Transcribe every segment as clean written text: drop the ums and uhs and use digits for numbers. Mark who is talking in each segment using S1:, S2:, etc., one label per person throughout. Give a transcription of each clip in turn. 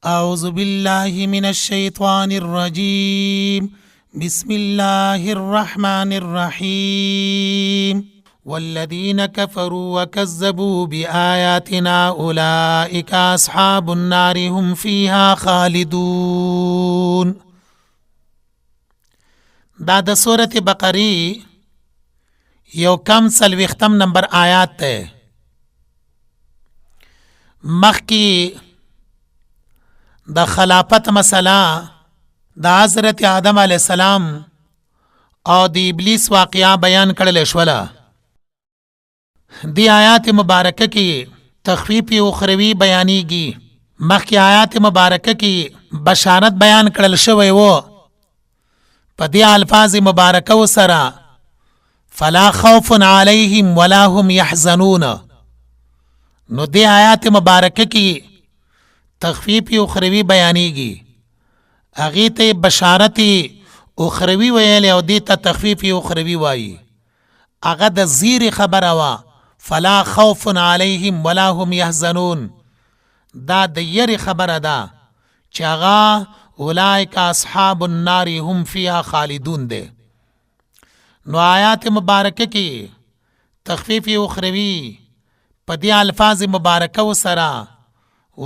S1: أعوذ بالله من الشيطان الرجيم. بسم الله الرحمن الرحيم. والذين كفروا وكذبوا بآياتنا أولئك أصحاب النار هم فيها خالدون. دا د سورة بقری یو کم سلویختم نمبر آیات تے مخی د خلافت مسله د حضرت آدم علیہ السلام او د ابلیس واقعا بیان کړل شوله. دی آیات مبارکه کی تخفیف اخروی بیانیږي. مخی آیات مبارکه کی بشارت بیان کړل شوی وو په دی الفاظ مبارکه سره فلا خوف علیهم ولا هم يحزنون. نو دی آیات مبارکه کی تخفیف اخروی بیانیږي. هغې ته بشارت اخروی ویل او دې ته تخفیف اخروی وایي. هغه د زیر خبره وه فلا خوف علیهم ولا هم يحزنون. دا د یری خبره ده چې هغه اولئک اصحاب النار هم فیها خالدون ده. نو آیات مبارکه کی تخفیف اخروی په دې الفاظ مبارکه سره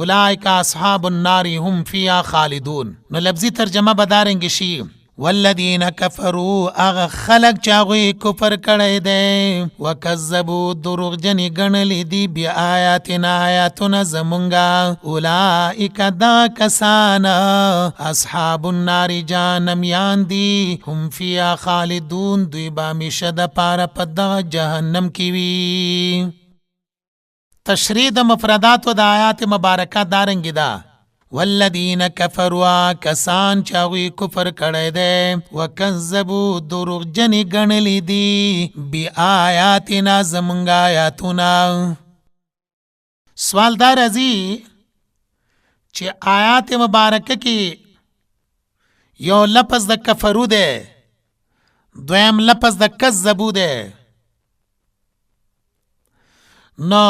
S1: اولئک اصحاب النار هم فیها خالدون. نو لفظی ترجمه بدارنګ شي والذین کفروا اغه خلق چاغوی کفر کړی دی وکذبوا دروغجن ګڼلی دی بیا آیاتنا آیاتنا زمونږه اولئک دا کسان اصحاب النار جهنمیان دی هم فیها خالدون دوی به همیشه دپاره په دغه جهنم کې وي. تشریح د مفرداتو د آیات مبارکه دارنګې ده والذین کفروا کسان چاوی کفر کړی دی وکذبوا دروغجن ګڼلی دی بی آیاتنا زمونږ آیاتونه. سوال دا راځي چې آیات مبارکه کې یو لفظ د کفرو دی دویم لفظ د کذبو دی. نو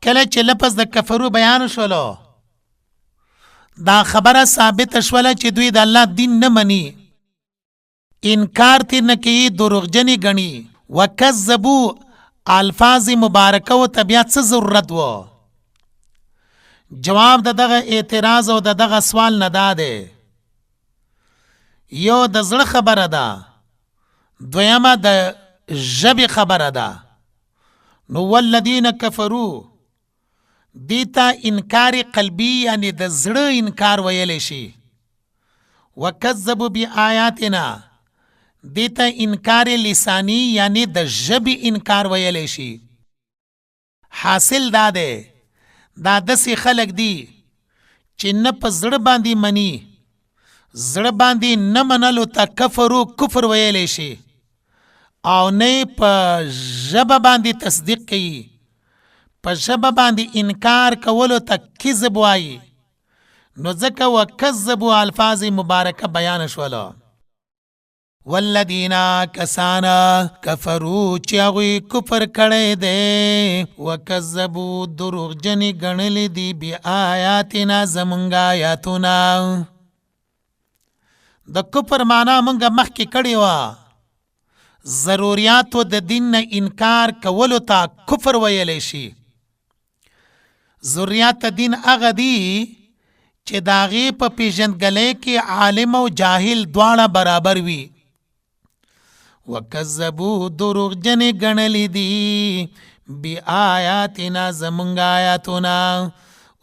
S1: کله چې لفظ د کفرو بیان شولو دا خبره ثابت شوله چې دوی د الله دین نه مني انکار تی نه کوي دروغجنې ګڼي. وکذبو الفاظ مبارکه و طبیعت څه ضرورت و؟ جواب د دغه اعتراض او د دغه سوال نه دا دی یو د زړه خبره ده دویمه د ژبې خبره ده. نو والذین کفروا دیتا انکار قلبی یعنی د زړه انکار ویلی شي. وکذبوا بی آیاتنا دیتا انکار لسانی یعنی د ژبې انکار ویلی شي. حاصل دا دی دا داسې خلق دی چې نه په زړه باندې مني زړه باندې نه منلو ته کفرو کفر ویلی شي او نه په ژبه باندې تصدیق کوي په ژبه باندې انکار کولو ته کذب وایي. نو ځکه وکذبوا الفاظ مبارکه بیان شوله. والذین کسان کفروا چې هغوی کفر کړی دی وکذبوا دروغجنې ګڼلی دي بی آیاتنا زمونږ آیاتونه. د کفر معنا مونږ مخکې کړې وه ضروریاتو د دین نه انکار کولو ته کفر ویلی شي. ضروریات دین هغه دي چې د هغې په پیژندګلۍ کې عالم او جاهل دواړه برابر وي. وکذبوا دروغجنې ګڼلی دي بی آیاتنا زمونږ آیاتونه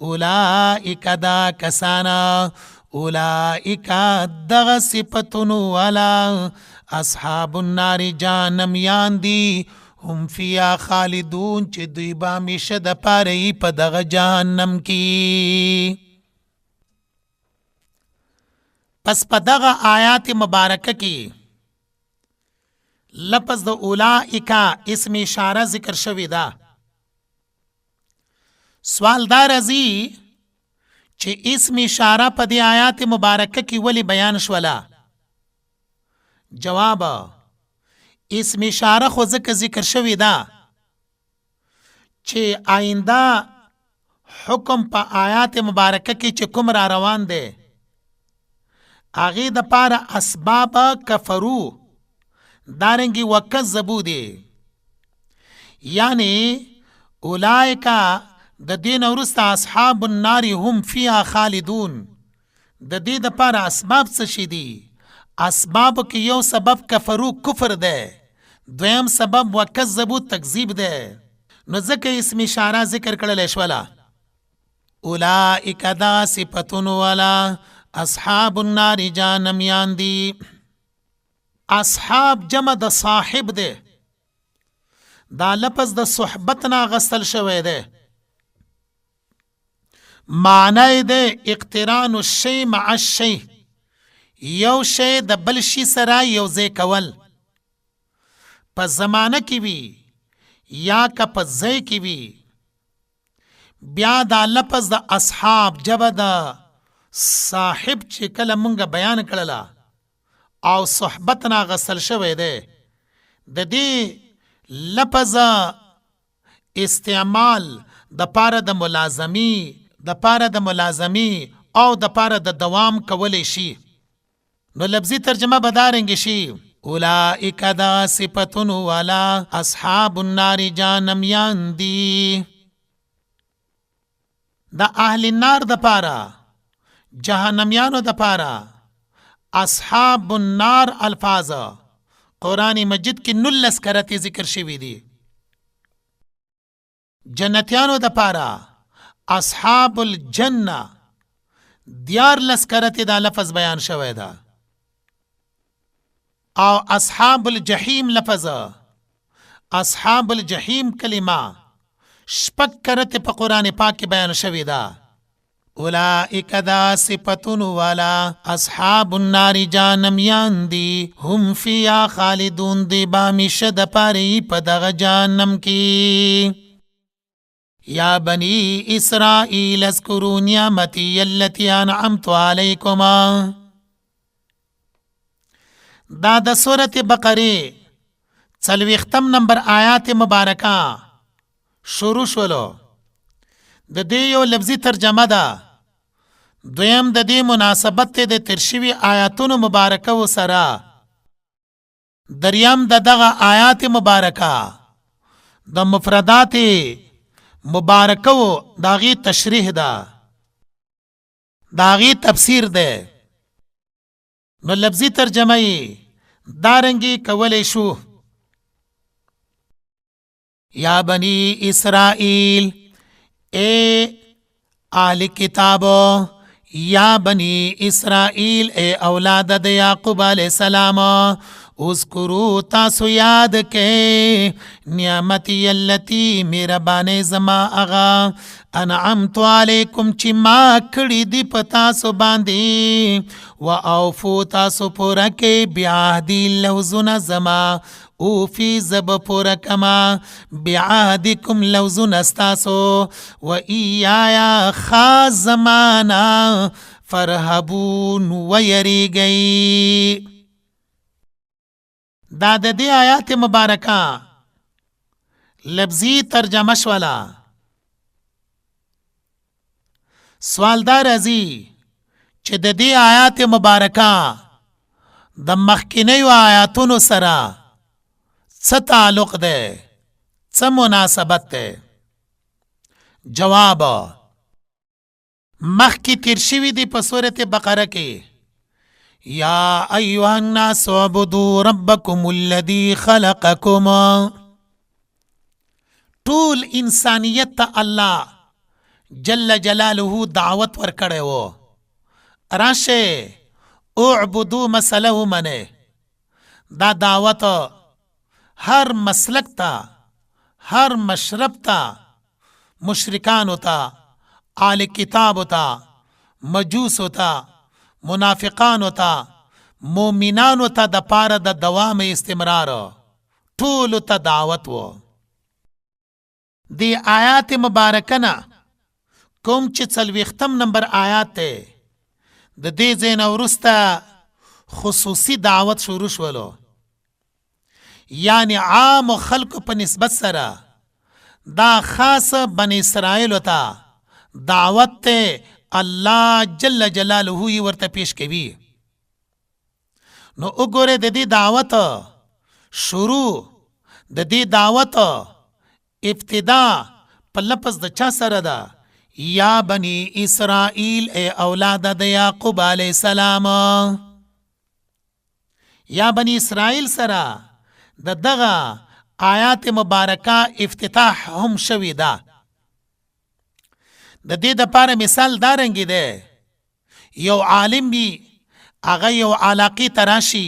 S1: اولئک دا کسانا اولئک دغه صفتونو والا اصحاب النار جهنمیان دی هم فیها خالدون چې دوی به همیشه دپاره یي په دغه جهنم کې. پس په دغه آیات مبارکه کې لفظ د اولئک اسم اشاره ذکر شوی ده. سوال دا راځي چې اسم اشاره په دې آیات مبارکه کې ولی بیان شوله؟ جواب اسم اشاره خو ځکه ذکر شوی ده چې آینده حکم په آیات مبارکه کې چې کوم را روان دی هغې دپاره اسباب کفرو دارنګې وکذبو دی، یعنی اولئک د دې نه وروسته اصحاب النار هم فیها خالدون. د دې دپاره اسباب څه شي دي؟ اسبابو کې یو سبب کفرو کفر دی، دویم سبب وکذبو تکذیب دی. نو ځکه اسم اشاره ذکر کړلی شوله. اولئک دا صفتون والا اصحاب النار جهنمیان دي. اصحاب جمع د صاحب دی، دا لفظ د صحبت نه غستل شوی دی. معنی دی اقتران الشی مع الشی، یو شی د بل شي سره یو ځای کول، په زمانه کې وي یا که په ځای کې وي. بیا دا لفظ د اصحاب جبه د صاحب چې کله مونږ بیان کړله او صحبت نه غسل شوی دی، د دې لفظ استعمال د پاره د ملازمی او د پاره د دوام کولی شي. نو لفظي ترجمه بدارنګ شي اولئک دا صفتون والا اصحاب النار جهنمیان دي. د اهل النار د پاره جهنمیانو د پاره اصحاب النار الفاظ قرآن مجید کې 19 کرتی ذکر شوی دي. جنتیانو د پاره اصحاب الجنه 14 کرتی دا لفظ بیان شوی ده. او اصحاب الجحیم لفظ اصحاب الجحیم کلمه 6 کرتی په قرآن پاک کې بیان شوی ده. اولئک دا صفتون والا اصحاب النار جهنمیان دي، هم فیها خالدون دی بامیشه د پاره په دغه جهنم کې. یا بنی اسرائیل اذکروا نعمتی التي انعمت علیکما. دا د سورة بقره 40 نمبر آیات مبارکه شروع شولو. د دې یو لفظي ترجمه ده، دویم د دې مناسبت د ترشوي آیاتونو مبارکه و سره، دریم د دغه آیات مبارکه د مفردات مبارکه و داغي تشریح ده، داغي تفسیر ده. نو لفظي ترجمه یې دارنګي کولی شو. یا بنی اسرائیل اے اہل کتابو، یا بنی اسرائیل اے اولاد د یعقوب علیہ السلام، اذکروا تاسو یاد کے نعمتی اللتی مهربانی زما اغا انعمت علیکم چی ما کړی دی په تاسو باندې، و اوفو تاسو پورا کې بیعهدی لوزونه زما، اوفی زب پورا کما بیعهدکم لوزونه استاسو، و ایایا خاص زمانا فرهبون و یریگئی. دا د دې آیات مبارکه لفظي ترجمه شولا. سوال دا راځي چې د دې آیات مبارکه د مخکینیو آیاتونو سره څه تعلق ده، څه مناسبت ده؟ جواب مخکې تیر شوي دي په سورة بقره کې یا ایها الناس اعبدوا ربکم الذی خلقکم. ټول انسانیت ته الله جل جلاله دعوت ورکړی و، راشه اعبدو مسله ومنه. دا دعوت هر مسلک ته، هر مشرب ته، مشرکانو ته، آل کتابو ته، مجوسو ته، منافقانو ته، مومنانو ته د پاره د دوام استمرار ټولو ته دعوت و. دی آیات مبارکه نه کوم چې 40 نمبر آیات ته د دې ځای نه وروسته خصوصي دعوت شروع شولو، یعنی عام خلق په نسبت سره دا خاص بنی اسرائیل ته دعوت ته الله جل جلاله یې ورته پیش کوي. نو وګوره د دې دعوت شروع، د دې دعوت ابتدا په لفظ د چا سره ده؟ یا بنی اسرائیل، ای اولاد د یعقوب علیه السلام. یا بنی اسرائیل سره د دغه آیات مبارکه افتتاح هم شوی ده. د دې دپاره مثال دا رنګې دی، یو عالم وي، هغه یو علاقې ته راشي،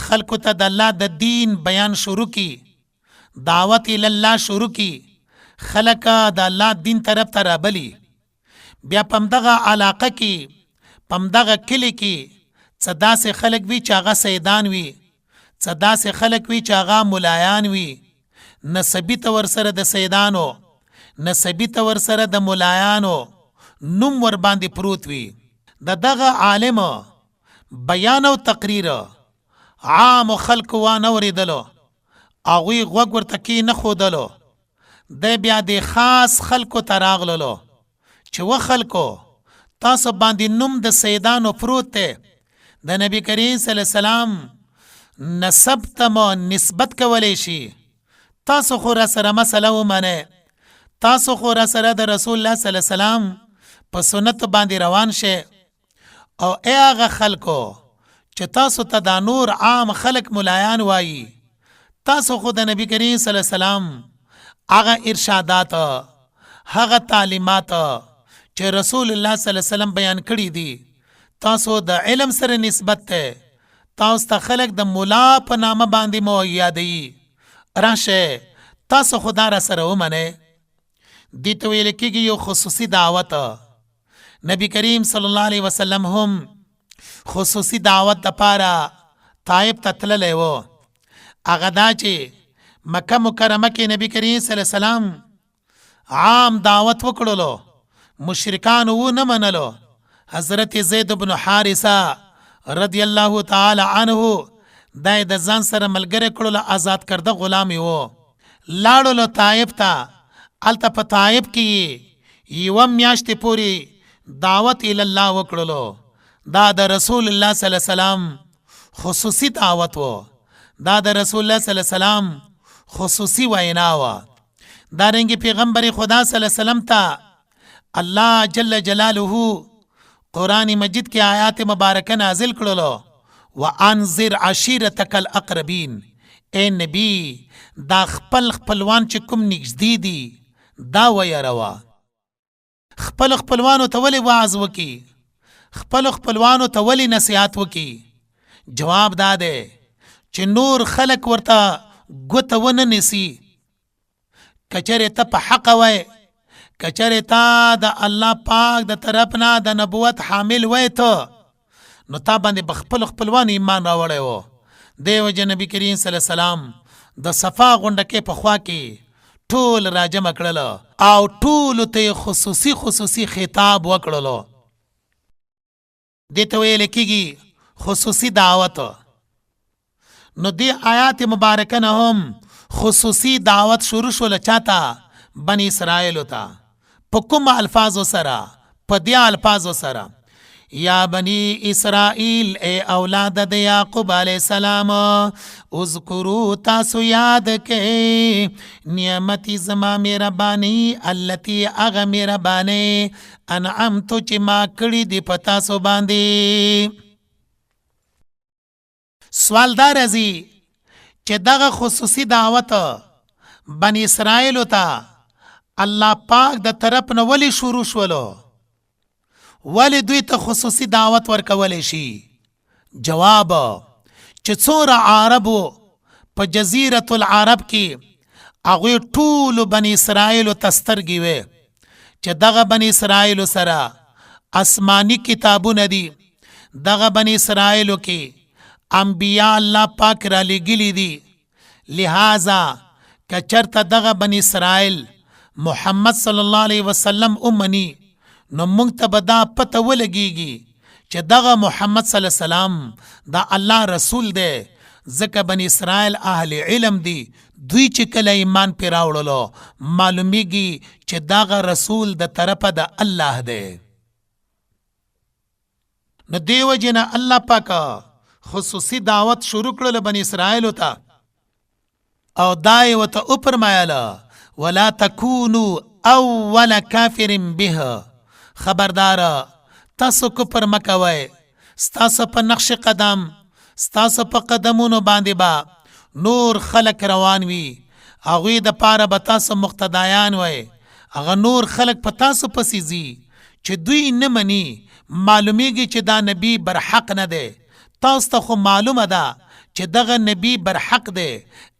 S1: خلکو ته د الله د دین بیان شروع کی، دعوت الله شروع کی، خلک د الله دین طرف ته رابلی. بیا په همدغه علاقه کې، په همدغه کلي کې څه داسې خلک وي چې هغه سیدان وي، څه داسې خلک وي چې هغه ملایان وي، نسبي ته ورسره د سیدانو، نسبي ته ورسره د ملایانو نوم ور باندې پروت وي. د دغه عالم بیان او تقریر عام خلق وانه ورېدلو، هغوی غوږ ورته کې نه ښودلو. دی بیا د خاص خلکو ته راغللو چې و خلکو، تاسو باندې نوم د سیدانو پروت دی، د نبی کریم صلی الله علیه وسلم نسب ته مو نسبت کولی شي، تاسو خو را سره مسله ومنئ، تاسو خو را سره د رسول الله صلی الله علیه وسلم په سنت باندې روان شئ. او ای هغه خلکو چې تاسو ته دا نور عام خلک ملایان وایي، تاسو خو د نبی کریم صلی الله علیه وسلم هغه ارشادات، هغه تعلیمات چې رسول الله صلی الله علیه وسلم بیان کړي دي، تاسو د علم سره نسبت ته، تاسو ته خلک د مولا په نامه باندې مو یادوي. راشه تاسو خدا را سره ومنئ. دې ته ویل کېږي یو خصوصي دعوت. نبی کریم صلی الله علیه وسلم هم خصوصي دعوت دپاره طایب ته تللی و. هغه دا چې مکه مکرمه کې نبی کریم صلی الله علیه وسلم عام دعوت وکړلو، مشرکانو و نه منلو. حضرت زید بن حارثه رضی الله تعالی عنه دای د ځان سره ملګری کړلو، آزاد کرده غلام و. لاړلو طایب ته. هلته په طایب کې یوه میاشتې پورې دعوت الله وکړلو. دا د رسول الله صلی الله علیه وسلم خصوصي دعوت و، دا د رسول الله صلی الله علیه وسلم خصوصي وینا و. دارنګه پیغمبر خدا صلی الله علیه وسلم ته الله جل جلاله قرآن مجید کې آیات مبارکه نازل کړلو، وانذر عشیرتک الاقربین. اے نبی دا خپل خپلوان چې کوم نږدې دي دا ویروه. خپل خپلوانو ته ولې وعظ وکي؟ خپل خپلوانو ته ولې نصیحت وکي؟ جواب دا دی چې نور خلک ورته ګوته ونه نیسي. کچرې ته په حق وای، کچرې تا د الله پاک د طرف نه د نبوت حامل وای ته، نو تا باندې په خپل خپلوانو ایمان راوړی و. دی وجه نبی کریم صلی الله علیه وسلم د صفا غونډکې په خوا کې ټول راجمع کړله او ټولو ته خصوصي خصوصي خطاب وکړلو. دې ته ویل کېږي خصوصي دعوت. نو دې آیات مبارکه نه هم خصوصي دعوت شروع شوله. چاته؟ بنی اسرائیلو ته. په کوم الفاظو سره؟ په دې الفاظو سره: یا بنی اسرائیل، ای اولاد د یعقوب علیہ السلام، اذکروا تاسو یاد کئ نعمتی زما مهربانی، التی اغه مهربانی انعمتو چې ما کړي دی په تاسو باندې. سوال دا راځي چې دغه خصوصي دعوت بنی اسرائیلو ته الله پاک د طرف نه ولې شروع شولو؟ ولی دوی ته خصوصي دعوت ورکولی شي؟ جواب چې څومره عربو په جزیرة العرب کې هغوی ټولو بني اسرائیلو ته سترګې وې چې دغه بني اسرائیلو سره آسماني کتابونه دي، دغه بني اسرائیلو کې انبیاء الله پاک را لېږلي دي. لہذا که چرته دغه بني اسرائیل محمد صلی الله علیه وسلم ومني، نو موږ ته به دا پته ولګېږي چې دغه محمد صلی الله علیه وسلم دا الله رسول دی، ځکه بني اسرائیل اهل علم دي، دوی چې کله ایمان پې راوړلو معلومیږي چې دغه رسول د طرفه د الله دی. نو دیو جنا الله پاک خصوصي دعوت شروع کړل بنی اسرائیل ته او دای وته او فرمایله ولا تکونوا اول کافر به، خبردار تاسو کفر مکوئ، ستاسو په نقش قدم ستاسو په قدمونو باندې با نور خلق روان وي، هغوی د پاره به تاسو مقتدایان وئ، هغه نور خلق په تاسو پسې ځي چې دوی نه مني. معلومیږي چې دا نبی برحق نه دی. تاسو ته خو معلومه ده چې دغه نبی برحق دی.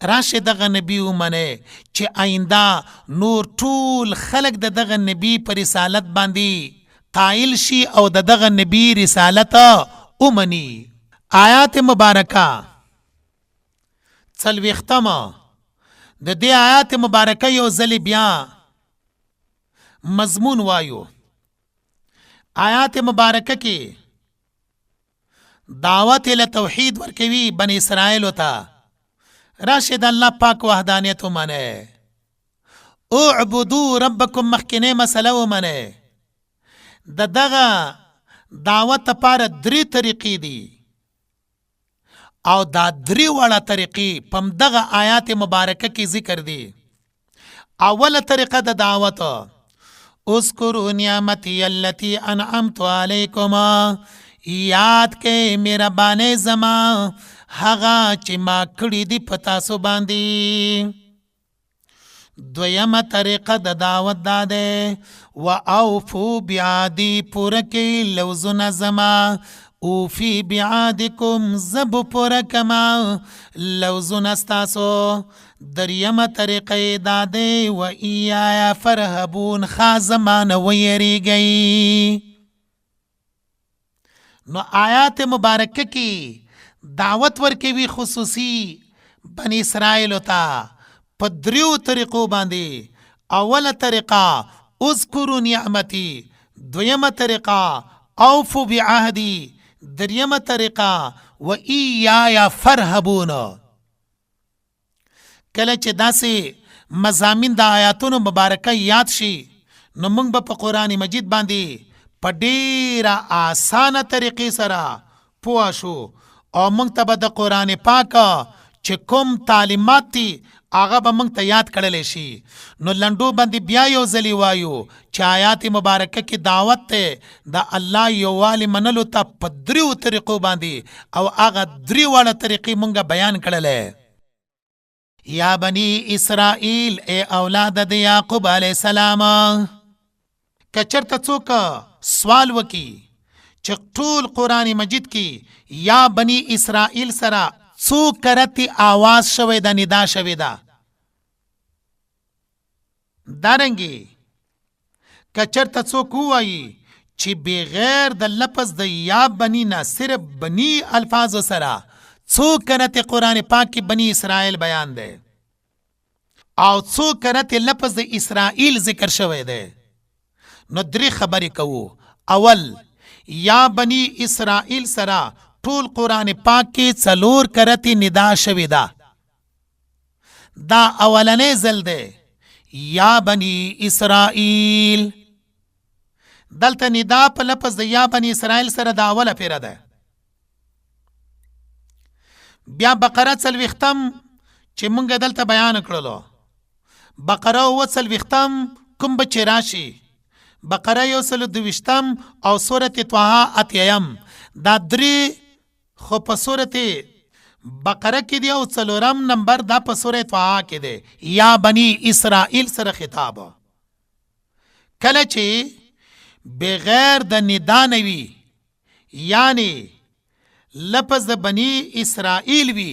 S1: راشه دغه نبی ومنه چې آینده نور ټول خلق د دغه نبی پر رسالت باندې قائل شي او د دغه نبی رسالت ومني. آیات مبارکه څلوېښتمه د دې آیات مبارکه یو ځل بیا مضمون وایو. آیات مبارکه کې دعوت له توحید ورکوي بنی اسرائیل ته. راشد الله پاک وحدانیت ومنه، اعبدوا ربکم مخکنه مسله ومنه. د دغه دعوت لپاره درې طریقې دي او دا درې واړه طریقې په دغه آیات مبارکه کې ذکر دي. اوله طریقه د دعوت اذکروا نعمتی التي انعمت علیکم، یاد کې مهرباني زما هغه چې ما کړی دی په تاسو باندې. دویمه طریقه د دعوت دا ده واوفوا بعهدی، پوره کې لوزونه زما، اوفی بعهدکم زب پوره کما لوزونه ستاسو. دریمه طریقه دا ده و ایایا فرهبون، خازمان ویریږئ. نو آیات مبارکه کې دعوت ورکوي خصوصي بنی اسرائیل ته په دریو طریقو باندې. اوله طریقه اذکروا نعمتی، دویمه طریقه اوفوا بعهدی، دریمه طریقه و ایایا فرهبون. کله چې داسې مضامین د آیاتونو مبارکه یاد شي نو موږ به په قرآن مجید باندې په ډیره آسانه طریقې سره پوه شو او موږ ته به د قرآن پاک چې کوم تعلیمات دي هغه به موږ ته یاد کړلی شي. نو لنډو باندې بیا یو ځلې وایو چې آیات مبارکه کې دعوت ته د الله یووالي منلو ته په دریو طریقو باندې او هغه درې واړه طریقې موږ بیان کړلی. یا بنی اسرائیل، ای اولاد د یعقوب علیه السلام، که چرته څوک سوال وکي چې ټول قرآن مجید کې یا بنی اسرائیل سره څو کرتی آواز شوی ده، ندا شوی ده. دارنګې که چرته څوک ووایي چې بغیر د لفظ د یا بنی نه صرف بنی الفاظو سره څو کرتی قرآن پاک کې بنی اسرائیل بیان ده او څو کرتی لفظ د اسرائیل ذکر شوی ده، نو درې خبرې کوو. اول، یا بنی اسرائیل سره ټول قرآن پاک کې څلور کرتی ندا شوی ده. دا اولنې ځل ده یا بنی اسرائیل. دلته ندا په لفظ د یا بنی اسرائیل سره دا اوله پیره ده. بیا بقره 40 چې مونږ دلته بیان کړلو. بقره 40 کوم به چې راشي، بقره 122 او سورت طه 8. دا درې خو په سورت بقره کې دی او 4 نمبر دا په سورت طه کې دی. یا بنی اسرائیل سره خطاب. کله چې بغیر د ندا نوي یعنی لفظ د بنی اسرائیل وی،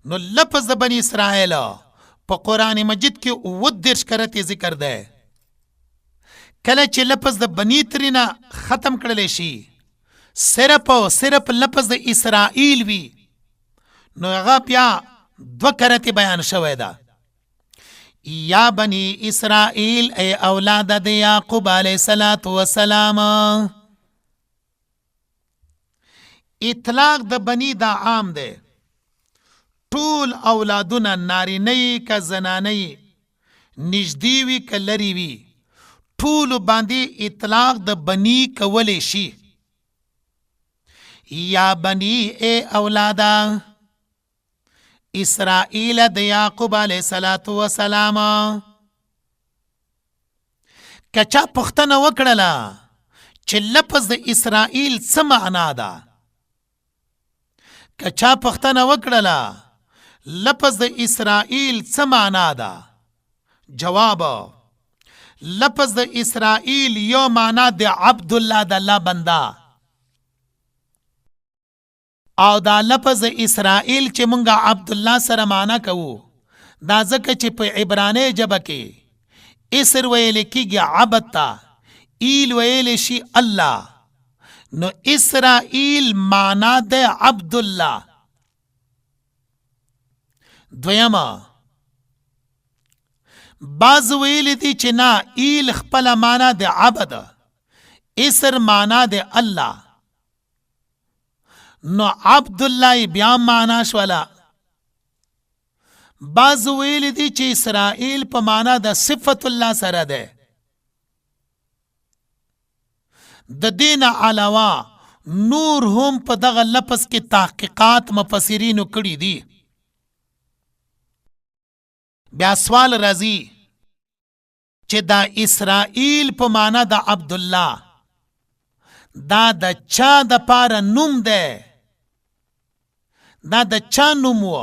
S1: نو لفظ د بنی اسرائیل په قرآن مجید کې 29 کرتی ذکر ده. کله چې لفظ د بنی ترینا ختم کړل شي صرف او صرف لفظ د اسرائیل وی، نو هغه بیا 2 کرتی بیان شوی ده. یا بنی اسرائیل، ای اولاد د یعقوب علیه السلام. اطلاق د بنی دا عام ده، ټول اولادونه نارینه که زنانه نږدې وي که لرې وي ټولو باندې اطلاق د بني کولی شي. یا بني ای اولادا اسرائیل د یعقوب علیه السلام که چا پوښتنه وکړله چې لفظ د اسرائیل څه معنا ده، که چا پوښتنه وکړله لفظ د اسرائیل څه معنا ده، جواب لفظ د اسرائیل یو معنا د عبدالله د الله بنده، او دا لفظ اسرائیل چې مونږه عبدالله سره معنا کوو دا ځکه چې په عبرانی ژبه کې اسر ویل کېږي عبد ته، ایل ویل شي الله، نو اسرائیل معنا د عبدالله. دویمه بعض ویل دي چې نه ایل خپل معنا د عبد اسر معنا د الله، نو عبدالله بیا معنا شولا. بعض ویل دي چې اسرائیل په معنا د صفت الله سره ده. د دین علاوه نور هم په دغه لفظ کې تحقیقات مفسرینو کړي دي. بیا سوال راځي چې دا اسرائیل په معنا د عبدالله دا د چا د پاره نوم ده، دا د چا نوم و؟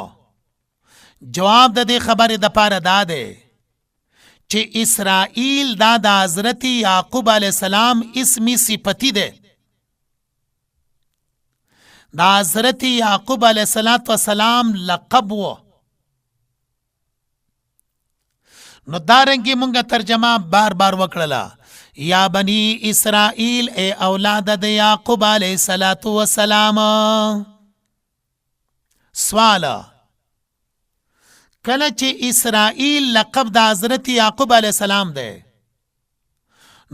S1: جواب د دې خبرې د پاره دا ده چې اسرائیل دا د حضرت یعقوب علیه السلام اسمی صفتی ده. دا حضرت یعقوب علیه السلام لقب و. نو دارنګي مونږه ترجمه بار بار وکړله، یا بنی اسرائیل ای اولاد د یعقوب علیه السلام. سوال کله چې اسرائیل لقب د حضرت یعقوب علیه السلام ده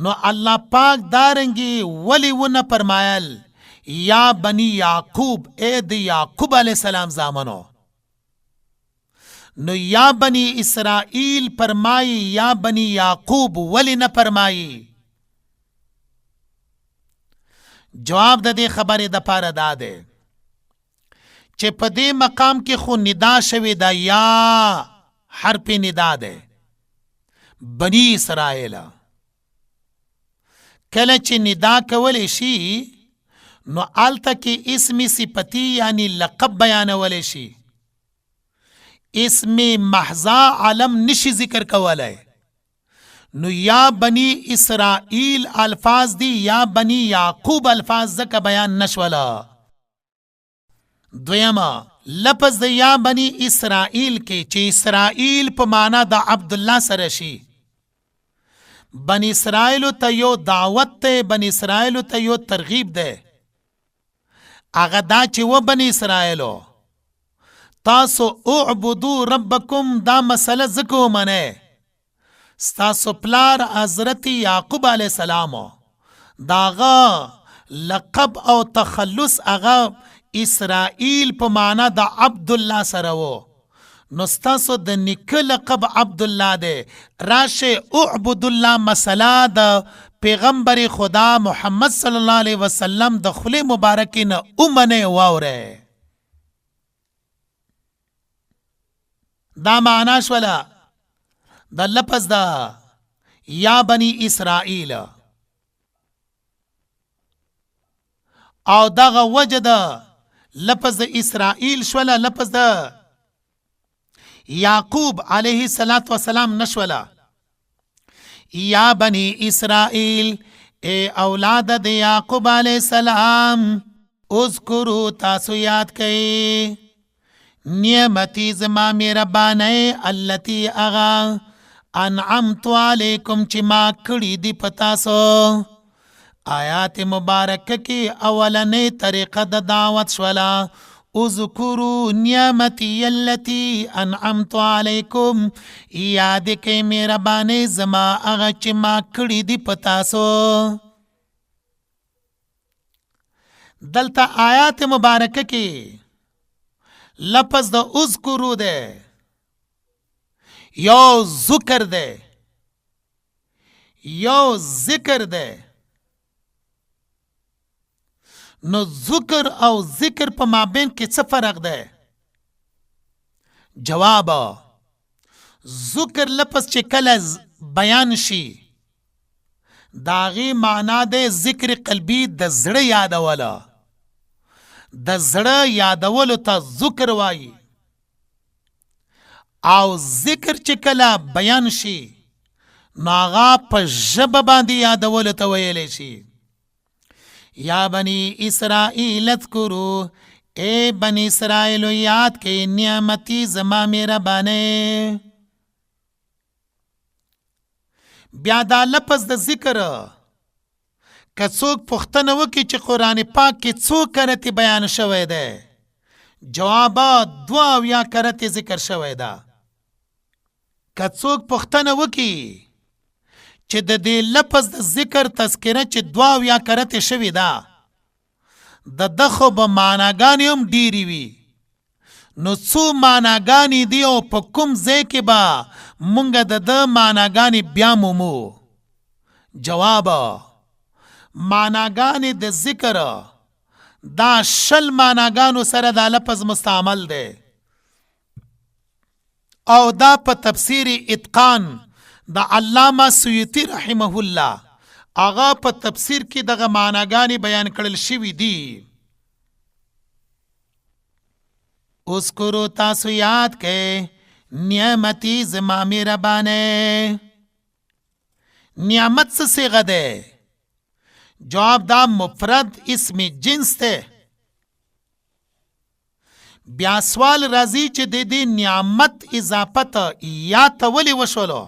S1: نو الله پاک دارنګي ولی ونه فرمایل یا بنی یعقوب ای د یعقوب علیه السلام زامنو، نو یا بنی اسرائیل فرمائی یا بنی یعقوب ولی نه فرمائی؟ جواب د دې خبرې د پاره دا ده چې په دې مقام کې خو ندا شوی دا یا حرف ندا ده بنی اسرائیل. کله چې ندا کولی شي نو آلته کې اسم صفتی یعنی لقب بیانولی شي، اسم محضا علم نشي ذکر کولای. نو یا بنی اسرائیل الفاظ دی یا بنی یعقوب الفاظ زکا بیان نشولا. دویما لفظ د یا بنی اسرائیل کې چې اسرائیل په معنا د عبدالله سره شي، بنی اسرائیل ته یو دعوت ته، بنی اسرائیل ته یو ترغیب ده. هغه دا چې و بنی اسرائیلو تاسو اعبدو ربکم دا مسئله ذکو منه ستاسو پلار حضرت یعقوب علیہ السلام داغا لقب او تخلص اغا اسرائیل په معنا د عبدالله سره و، نو ستاسو د نیکه لقب عبدالله ده. راشه اعبد الله مسئله د پیغمبر خدا محمد صلی الله علیه وسلم د خلی مبارکین امنه واوره. دا معنا شولا د لفظ دا یا بنی اسرائیل، او دغه وجه دا لفظ اسرائیل شولا لفظ دا یعقوب علیه السلام نشولا. یا بنی اسرائیل اے اولاد د یعقوب علیہ السلام اذکرو تاسو یاد کئی نعمتی زما مہربانی اللتی اغا انعمتو علیکم چی ما کڑی دی پتاسو. آیات مبارک کی اولنی طریقہ دا دعوت شولا اذکرو نعمتی اللتی انعمتو علیکم، یاد کئی مہربانی زما اغا چی ما کڑی دی پتاسو. دلتا آیات مبارک کی لفظ د اذکرو ده یو ذکر ده یو ذکر ده. نو ذکر او ذکر په مابین کې څه فرق ده؟ جواب ذکر لفظ چې کله بیان شي داغي معنا ده ذکر قلبی د زړه یادوله، د زړه یادولو ته ذکر وایي. او ذکر چې کله بیان شي نو هغه په ژبه باندې یادولو ته ویلی شي. یا بنی اسرائیل اذکروا، اے بنی اسرائیل یاد کئ نعمتی زما مهربانه. بیا دا لفظ د ذکر که څوک پوښتنه وکړي چې قرآن پاک کې څو کرتې بیان شوی دی، جوابات 72 کرتې ذکر شوی ده. که څوک پوښتنه وکړي چې د دې لفظ د ذکر تذکره چې 72 کرتې شوې ده د خو به معناګانې هم ډېرې وي. نو څو معناګانې دي او په کوم ځای کې به مونږ د معناګانې بیا مومو؟ جواب معناګانې د ذکر دا 20 معناګانو سره دا لفظ مستعمل دی. او دا په تفسیر اتقان د علامه سیوطی رحمه الله هغه په تفسیر کې دغه معناګانې بیان کړل شوي دي. اذکروا تاسو یاد کئ نعمتی زما مهربانه. نعمت څه صيغه ده؟ جواب دا مفرد اسم جنس ده. بیا سوال راځي چې د دې نعمت اضافت یا ته ولې وشولو،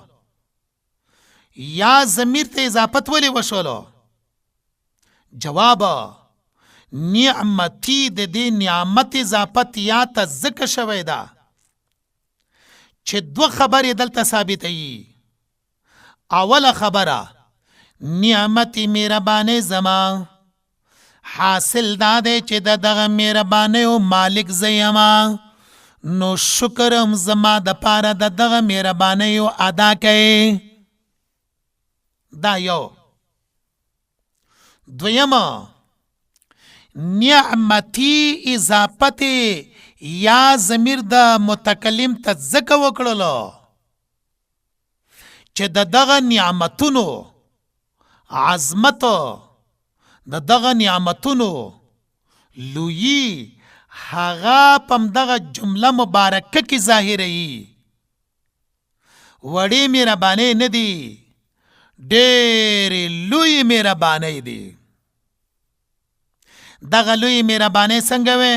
S1: یا ضمیر ته اضافت ولې وشولو؟ جواب نعمتی د دې نعمت اضافت یا ته ځکه شوی ده چې 2 خبرې دلته ثابته یي. اوله خبره نعمت مهربانه زما، حاصل دا دی چې دغه مهربانیو مالک زیما، نو شکرم زما د پاره دغه مهربانیو ادا کئ. دا یو. دویمه نعمتی اضافت یا ضمیر د متکلم ته ځکه وکړلو چې دغه نعمتونو عظمت دغه نعمتونو لویی هغه پم دغه جمله مبارکه کې ظاهره ای. وړې مهرباني نه دی، ډېرې لوی مهرباني دی. دغه لوی مهرباني څنګه وه؟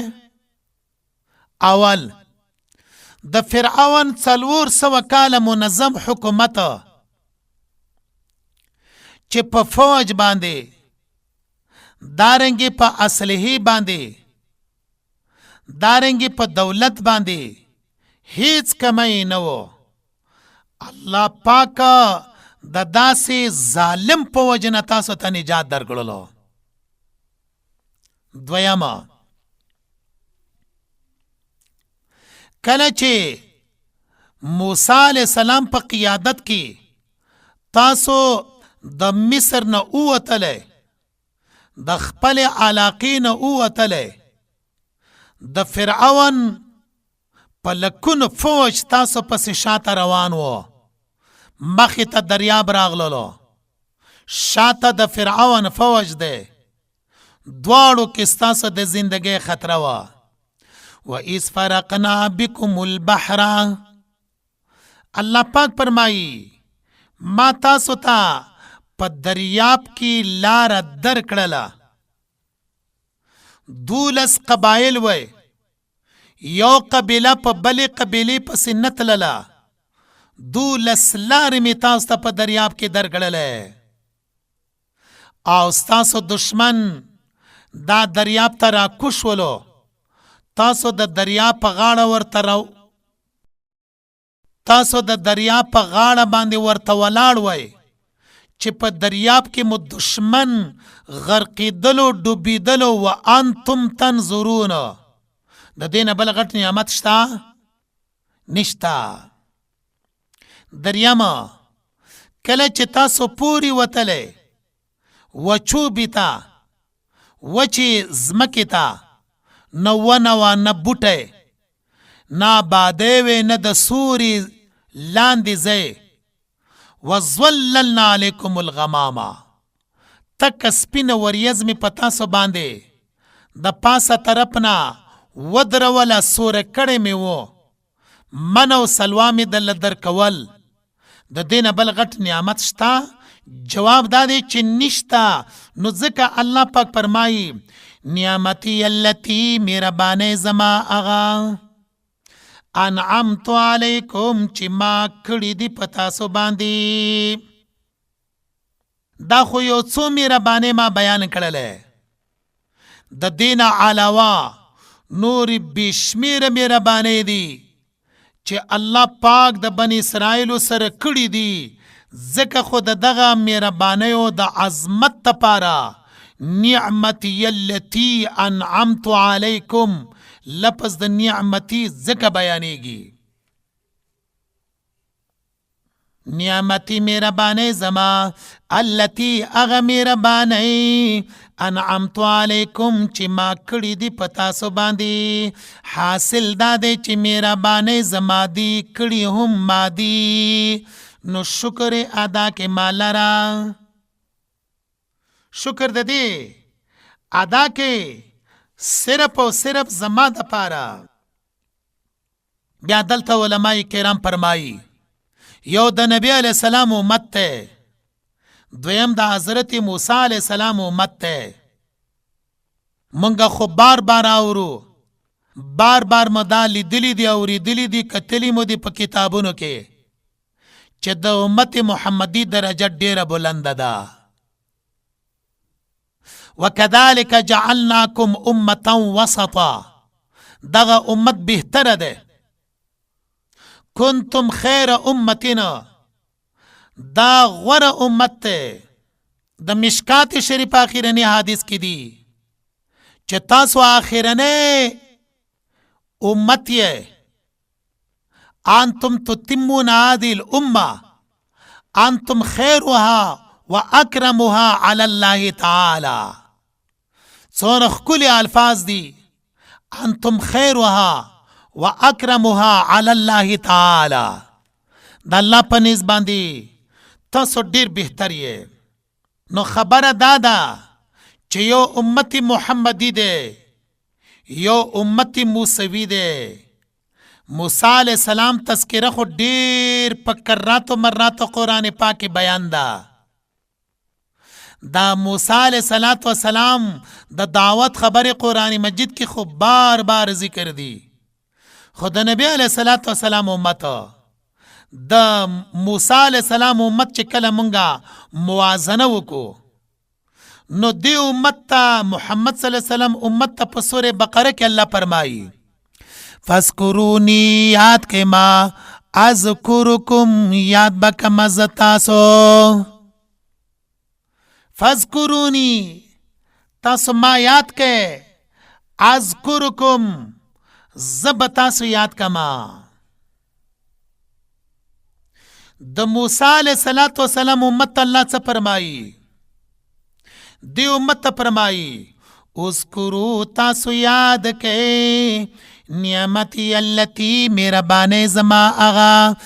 S1: اول د فرعون 400 کاله منظم حکومت چې په فوج باندې دارنګي په اصلحې باندې دارنګي په دولت باندې هیڅ کمی نه و. الله پاک د داسې ظالم په وجنه تاسو ته نجات درکړلو. دویمه کله چې موسی علیہ السلام په قیادت کې تاسو د مصر نه اوتلې، د خپل علاقې نه اوتلې، د فرعون په لکونو فوج تاسو پسې شاته روان وو، مخې ته دریاب راغللو، شاته د فرعون فوج دی، دواړو کې ستاسو د زندګۍ خطر وه. وَإِذْ فَرَقْنَا بِكُمُ الْبَحْرَ، الله پاک فرمایي ما تاسو ته په دریاب کې لار در کړله. 12 قبایل وای، یو قبیله په بلې قبیلې پسې نه تلله. 12 لارې مې تاسو ته په دریاب کې در کړلې، او ستاسو دشمن دا دریاب ته راکوش ولو. تاسو د دریاب په غاړه ورته تاسو د دریاب په غاړه باندې ورته ولاړ وای چې په دریاب کې مو دشمن غرقیدلو ډوبیدلو و انتم تنظرون، د دې نه بل غټ نعمت شته نشته. دریم کله چې تاسو پوری وتلی وچوبې ته وچې ځمکې ته نه ونه وه نه بوټی نه آبادۍ وې نه د سوري لاندې ځای وظللنا علیکم الغمامه تکه سپینه وریځ مې په تاسو باندې د پاسه طرف نه ودروله سوره کړې مې و من او سلوا مې درله درکول. د دې نه بل غټ نعمت شته؟ جواب دا دی چې نشته. نو ځکه الله پاک فرمایي نعمتي التي مهربانۍ زما هغه انعمت علیکم چې ما کړي دي په تاسو باندې. دا خو یو څو مهربانۍ ما بیان کړلې، د دې نه علاوه نورې بېشمېره مهربانۍ دي چې الله پاک د بني اسرائیلو سره کړي دي. ځکه خو د دغه مهربانیو د عظمت دپاره نعمتي التي انعمت علیکم لفظ د نعمتي ځکه بیانېږي. نعمتي مهربانۍ زما التي هغه مهربانۍ انعمت علیکم چې ما کړي دي په تاسو باندې. حاصل دا دی چې مهربانۍ زما دي کړي هم ما دي، نو شکر ادا کې ما لره. شکر د دې ادا کې صرف او صرف زما دپاره. بیا دلته علماء کرام فرمایي یو د نبی علیہ السلام امت ته، دویم د حضرت موسی علیہ السلام امت ته. منګه خو بار بار اورو، بار بار مدا لیدلی دی اوریدلی دی کتلی مو دی په کتابونو کې چې د امت محمدی درجه ډیره بلنده ده. وکذالک جعلناکم امة وسطا، دغه امت بهتره ده. کنتم خیر امتنا، دا غوره امت ته. د مشکات شریف آخرنی حدیث کې دی چې تاسو آخرنی امت یې. انتم تتمون هذه الامه انتم خیرها واکرمها علی الله تعالی. څومره ښکلي الفاظ دي، انتم خیرها واکرمها علی الله تعالی. د الله په نسبت باندې تاسو ډیر بهتر یې. نو خبره دا ده چې یو امت محمدی دی، یو امت موسوی دی. موسی علیہ السلام تذکره خو ډیر په کراتو مراتو قرآن پاک بیان ده. دا موسی علیہ السلام د دعوت خبر قرآن مجید کې خو بار بار ذکر دی. خو د نبی علیہ السلام امت، د موسی علیہ السلام امت چې کله مونږه موازنه وکړو نو دی امت ته محمد صلی الله علیه وسلم امت ته په سورہ بقره کې الله فرمایي فذکرونی، یاد کې ما، اذکرکم، یاد بکم از تاسو. فذکرونی، تاسو ما یاد کې، اذکرکم، زب تاسو یاد کما. د موسی علیہ السلام امت الله څه فرمایي؟ دی امت ته فرمایي اذکرو، تاسو یاد کې نعمتي التي مهربانۍ زما هغه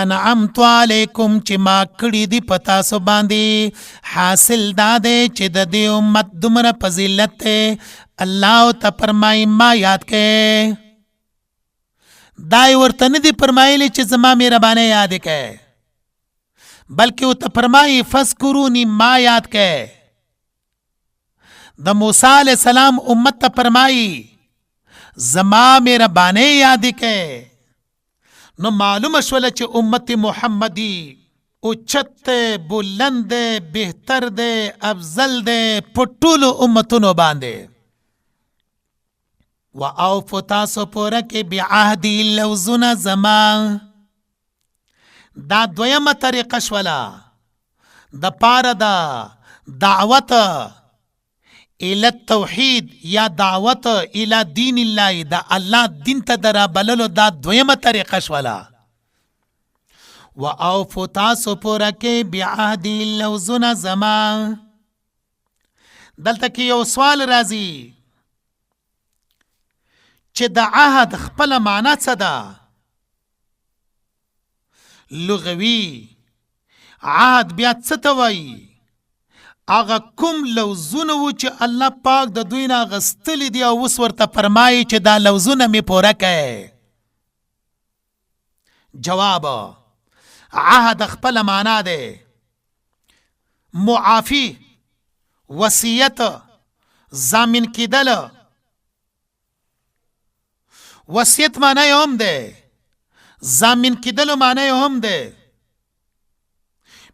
S1: انعمت علیکم چې ما کړي دي په تاسو باندې. حاصل دا دی چې د دې امت دومره فضیلت دی. الله ته فرمایي ما یاد کې. دای ورته نه دي فرمایلی چې زما مهربانۍ یاد کې، بلکې ورته فرمایي فذکرونی، ما یاد کې. د موسی علیہ السلام امت ته فرمایي زما مهربانۍ یاد کې. نو معلومه شوله چې امت محمدی اوچت دی، بلند دی، بهتر دی، افضل دی په ټولو امتونو باندې. و اوفو تاسو پوره کې بعهدی لوزونه زما. دا دویمه طریقه شوله د پاره د دعوت الی التوحید یا دعوت الی دین الله، دا الله دین ته درا بللو دا دویمه طریقه شولا. و اوفو تاسو پوره کې بعهدی لوزونه زما. دلته کې یو سوال راځي چې د عهد خپل معنا څه ده؟ لغوي عهد بیا څه ته وایي؟ هغه کوم لوزونه و چې الله پاک د دوی نه اخیستلي دي او اوس ورته فرمایي چې دا لوزونه مې پوره کړئ. جواب: عهد خپل معنا ده معافی، وصیت، ضامن کېدل. وصیت معنی هم ده، ضامن کېدلو معنی هم ده.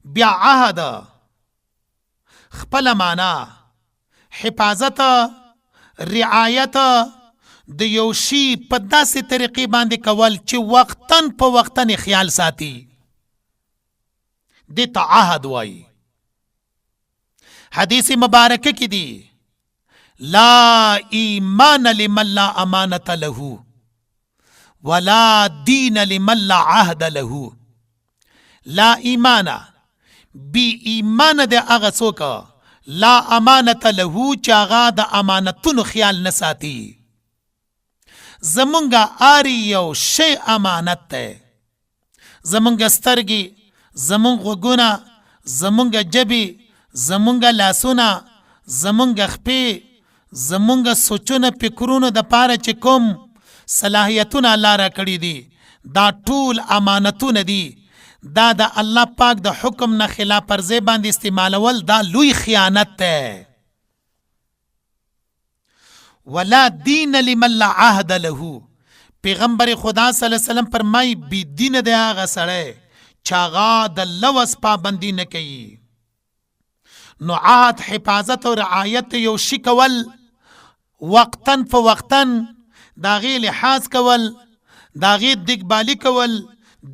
S1: بیا عهد خپل معنا حفاظت، رعایت، د یو شي په داسې طریقې باندې کول چې وقتاً په وقتاً خیال ساتي، دې ته عهد وایي. حدیث مبارکه کې دی لا ایمان لمن لا امانت له ولا دین لمن لا عهد له. لا ایمان بی ایمان د هغه څوک لا امانت له چې هغه د امانتونو خیال نه ساتي. زمونږ آری یو شی امانت دی. زمونږ سترګې، زمونږ غوږونه، زمونږ جبې، زمونږ لاسونه، زمونږ خپې، زمونږ سوچونه، فکرونه د پاره چې کوم صلاحیتونه الله را کړي دي، دا ټول امانتونه دي. دا د الله پاک د حکم نه خلاف ورزي باندې استعمالول دا لوی خیانت ده. ولا دین لمن لا عهد له. پیغمبر خدا صلی الله علیه وسلم فرمای بی دین د هغه سړی چې هغه د لوز پابندي نه کوي. نو عهد حفاظت او رعایت یو شي کول، وقتاً فوقتاً دا غي لحاظ کول، دا غي دیکبالی کول،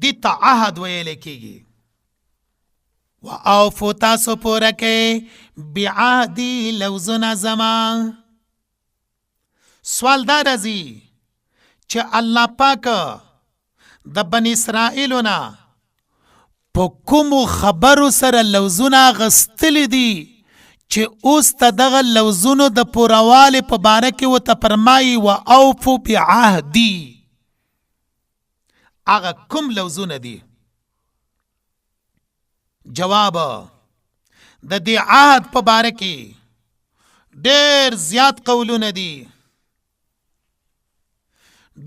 S1: دی تا عهد ویل کېږي. و اوفو تاسو پوره کې بعهدی لوزونه زما. سوال دا راځي چې الله پاک د بنی اسرائیلو نه په کومو خبرو سره لوزونه اخیستلي دي چې اوس ته دغه لوزونو د پوروالي په باره کې ورته فرمایي و اوفو بعهدي. هغه کوم لوزونه دي؟ جواب: د دې عهد په باره کې ډېر زیات قولونه دي.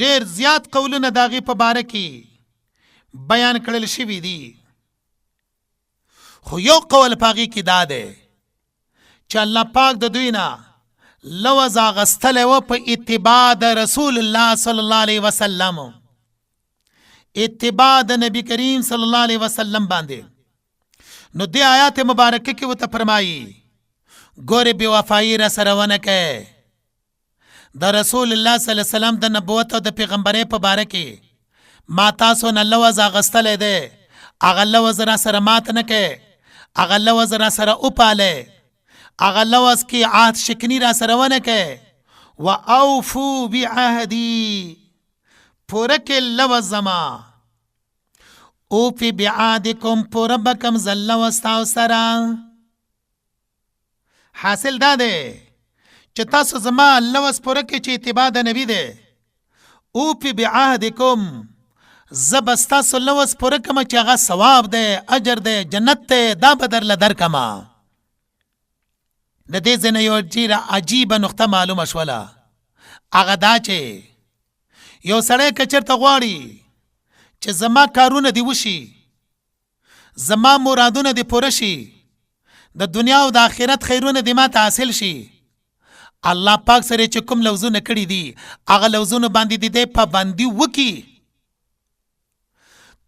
S1: ډېر زیات قولونه د هغې په باره کې بیان کړل شوي دي. خو یو قول په هغې کې دا دی چې الله پاک د دوی نه لوز اخیستلی و په اتباع د رسول الله صلی الله علیه وسلم، اتباع د نبی کریم صلی الله علیه وسلم باندې. نو دی آیات مبارکه کې ورته فرمایي ګورې بې وفایي را سره ونه کوې. د رسول الله صلی الله علیه وسلم د نبوت او د پیغمبرۍ په باره کې ما تاسو نه لوز اخیستلی دی، هغه لوز را سره مات نه کوې، هغه لوز را سره وپالئ، هغه لوز کې عهد شکني را سره ونه کوې. و اوفو بعهدي، پوره کې لوز زما. اوفی بعهدکم، پوره بکم زه لوز تاسو سره. حاصل دا دی چې تاسو زما لوز پوره کې چې اتباع د نبی دی. اوفی بعهدکم، زه به ستاسو لوز پوره کړم چې هغه ثواب دی، اجر دی، جنت دی، دا به درله درکړم. د دې ځای نه یو ډېره عجیبه نقطه معلومه شوله. هغه دا چې یو سړی که چېرته غواړي چې زما کارونه دې وشي، زما مرادونه دې پوره شي، د دنیا او د آخرت خیرونه دې ما ته حاصل شي، الله پاک سره چې کوم لوزونه کړي دي هغه لوزونه باندې دې پابندي وکړي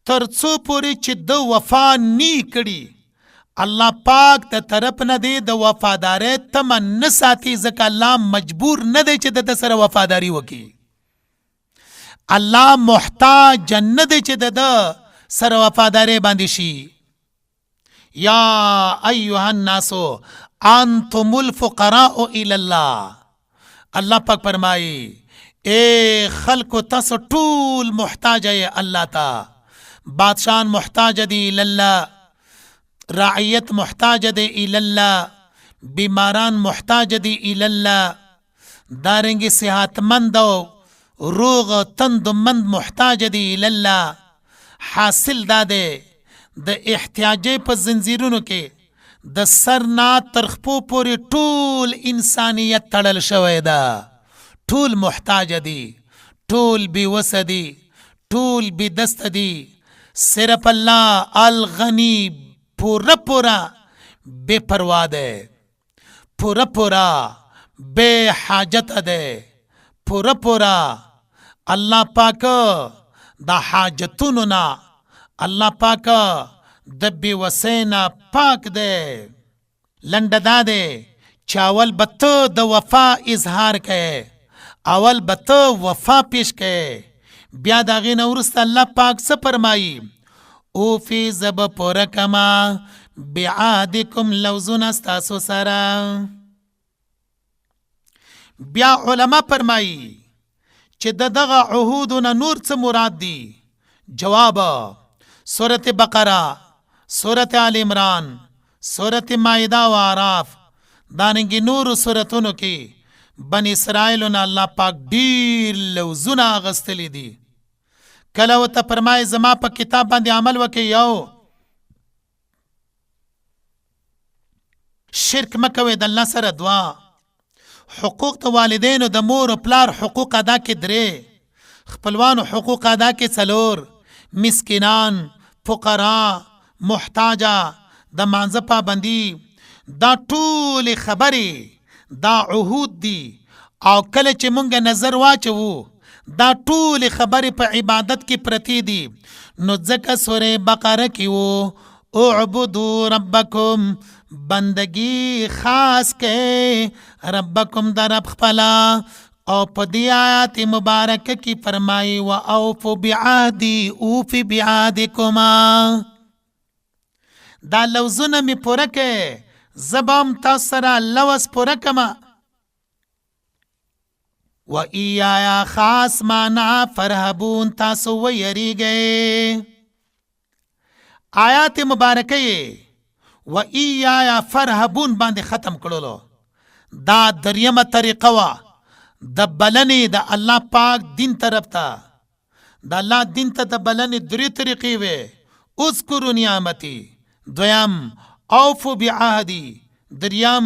S1: تر څو پورې چې د وفا نی کړي. الله پاک ته طرف نه دی د وفادارۍ تمه نه ساتي، ځکه الله مجبور نه دی چې د سره وفاداری وکړي. الله محتاج نه دی چې د سره وفاداری باندې شي. یا ایها الناس، انتم الفقراء الی الله. الله پاک فرمایي اے خلق تاسو ټول محتاج یې الله تا. بادشاہان محتاج دی الله، رعیت محتاج دی الله، بیماران محتاج دی الله، دارنګ صحتمند او روغ تند مند محتاج دی الله. حاصل داده د احتیاجې په زنجیرونو کې د سرنا ترخپو پورې ټول انسانیت تړل شوی ده. ټول محتاج دی، ټول بی وس دی، ټول بی دست دی. صرف الله الغنی پورا پورا بے پروا ده، پورا پورا بے حاجت ده، پورا پورا الله پاک دا حاجتونو نا، الله پاک د بے وسینا پاک ده. لنډه دا ده چې اول به ته د وفا اظهار کوې، اول به ته وفا پیش کوې، بیا د هغې نه وروسته الله پاک څه فرمایي؟ اوفي زب پوره کما بعهدکم لوزونه ستاسو سره. بیا علما فرمایي چې د دغه عهودو نه نور څه مراد دي؟ جواب سورة بقره، سورة آل عمران، سورة مائده و اعراف، دانګي نور سورتونو کې بنی اسرائیلو نه الله پاک ډیر لوزونه اغستلی دي. کله ورته فرمایي زما په کتاب باندې عمل وکړئ، یو شرک مه کوئ د الله سره، دوه حقوق د والدینو د مور و پلار حقوق ادا کې، درې خپلوانو حقوق ادا کې، څلور مسکینان، فقرا، محتاجه، د مانځه پابندي. دا ټول خبرې دا عهود دي. او کله چې مونږ نظر واچوو دا ټول خبرې په عبادت کې پرتی دي، نو ځکه سورې بقره کې وو اعبدوا ربکم، بندگی خاص کې ربکم در رب خپلا. او په دې آیات مبارکه کې فرمایي و اوفوا بعهدی اوفی بعهدکما. دا لوزونه می پوره کې، زبام تاسو سره لوز پوره کما. و ایایا خاص مانا فرحبون، تاسو ویریږئ. آیات مبارکه و ایایا فرحبون باندې ختم کړلو. دا دریمه طریقه وا د بلنې د الله پاک دین طرف ته. د الله دین ته د بلنې درې طریقې وې: اذکروا نعمتي، دویم اوفوا بعهدي، دریم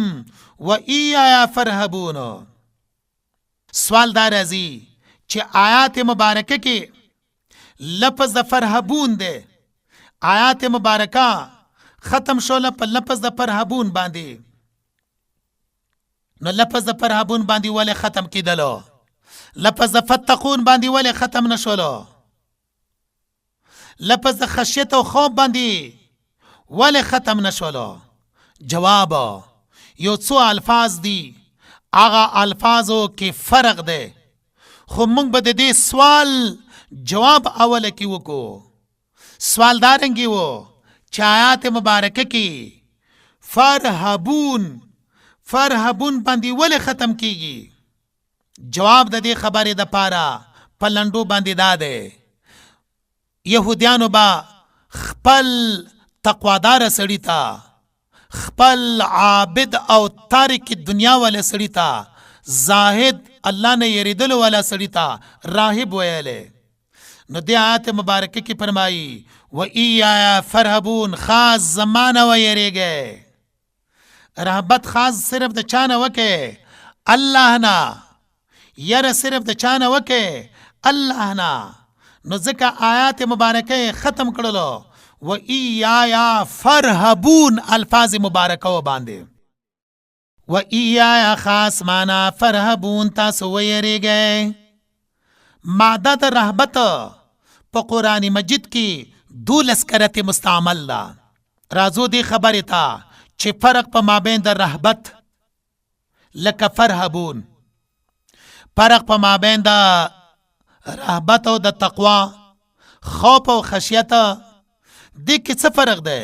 S1: و ایایا فرحبون. سوال دا راځي چې آیات مبارکه کې لفظ د فرحبون ده. آیات مبارکه ختم شوله په لفظ د فرحبون باندې، نو لفظ د فرحبون باندې ولې ختم کیدلو؟ لفظ د فتقون باندې ولې ختم نشولو؟ لفظ د خشیت او خوف باندې ولې ختم نشولو؟ جواب یو څو الفاظ دي، آغا الفاظو کې فرق ده، خو مونږ به د دې سوال جواب اوله کې وکړو. سوال دارنګي وو چې آیات مبارکه کې فرحبون، فرحبون باندې ولې ختم کیږي؟ جواب د دې خبرې د پاره په لنډو باندې دا ده: يهوديانو با خپل تقوادار سړی تا، خپل عابد او تارک دنیا والا سړی تا، زاهد الله نه یریدل والا سړی تا راهب ویلې. نو د آیات مبارکه کې فرمایي و ایایا فرحبون، خاص زمانه ویریږئ. رهبت خاص صرف د چانه وکه الله نه، یره صرف د چانه وکه الله نه. نو ځکه آیات مبارکه ختم کړلو و ایایا فرحبون الفاظ مبارکه و باندې. و ایایا خاص معنا فرحبون، تاسو ویریږئ. ماده د رهبت په قرآن مجید کې 12 کرته مستعمل ده. رازو دی خبره تا چې فرق په مابین د رهبت لکه فرحبون، فرق په مابین د رهبت او د تقوا، خوف او خشیت، دې کې څه فرق دی؟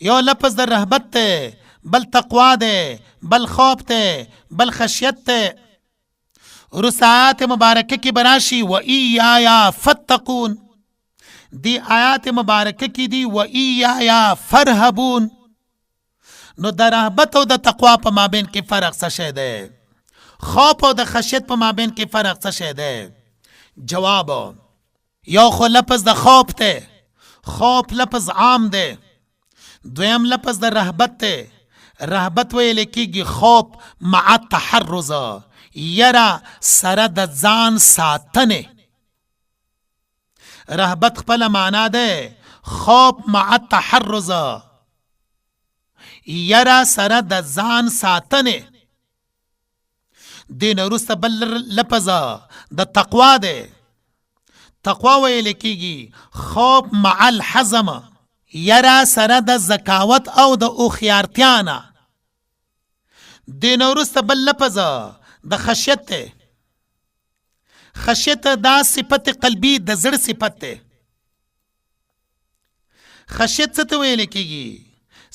S1: یو لفظ د رهبت ته بل تقوا ده، بل خوف ده، بل خشیت ده. رس آیات مبارکه کی براشی و ایایا فتقون. دی آیات مبارکه کی دی و ایایا فرهبون. نو د رهبت او د تقوا په مابین کې فرق څه شی دی؟ خوف او د خشیت په مابین کې فرق څه شی دی؟ جواب یو خو لفظ د خوف ته، خوف لفظ عام دی. دویم لفظ د رهبت ته. رهبت ویل کېږي خوف مع تحرز، یره سره د ځان ساتنې. رهبت خپل معنا ده خوف مع تحرز، یره سره د ځان ساتنې. دین وروسته بل لفظ د تقوا ده. تقوا ویل کېږي خوف مع الحزم، یره سره د ذکاوت او د هوښیارتیا نه. دین وروسته بل لفظ د خشیت ده. خشیت دا صفت قلبی د زړه صفت ده. خشیت څه ته ویل کېږي؟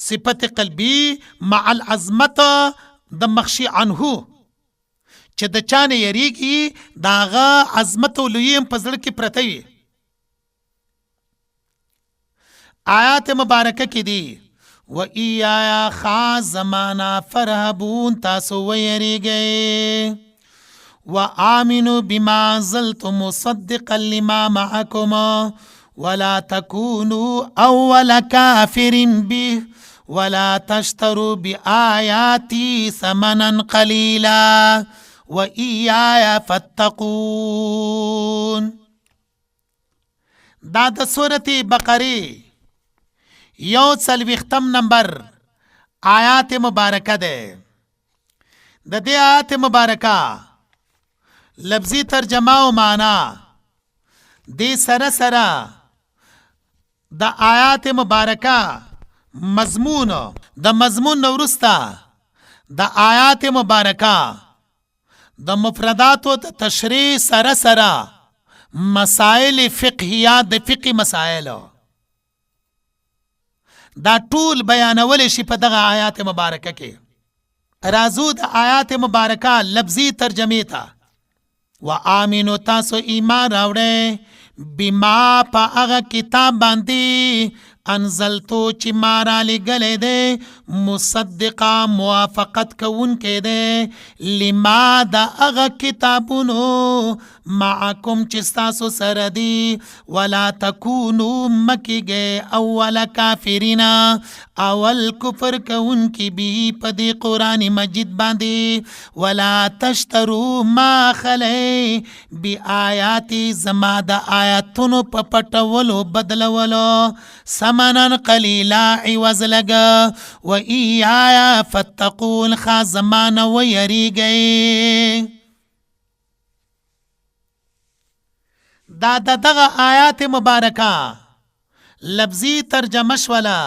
S1: صفت قلبی مع العظمت د مخشی عنه، چې د چا نه یریږي د هغه عظمت او لویي هم په زړه کې پرته وي. آیات مبارکه کې دي و ایایا خاص زمانہ فرهبون، تاسو ویریږئ. و آمنوا بما انزلت مصدقا لما معكم ولا تكونوا اول كافر به ولا تشتروا بآياتي ثمنا قليلا وإياي فاتقون. دا د سورة بقره 140 نمبر آیات مبارکه ده. د دې آیات مبارکه لفظی ترجمه او معنا دې سره سره د آیات مبارکه مضمون، د مضمون وروسته د آیات مبارکه د مفرداتو د تشریح سره سره مسائل فقهیه د فقه مسائل دا ټول بیانول شي په دغه آیات مبارکه کې. راځو د آیات مبارکه لفظي ترجمه ته. و آمینو تاسو ایمان راوړئ بما په هغه کتاب باندې انزلتو چې ما را لېږلی دی مصدقا موافقت کوونکی دی لما د هغه کتابونو معکم چې ستاسو سره دي ولا تکونو مکیږئ اول کافرینا اول کفر کوونکي به په دې قرآن مجید باندې ولا تشترو ما خلی بآیاتي زما د آیاتونو په پټولو بدلولو ثمنا قلیلا عوض لگا و ایایا فتقون خاص زمانه ویریږئ. دا دغه آیات مبارکه لفظی ترجمه شوله.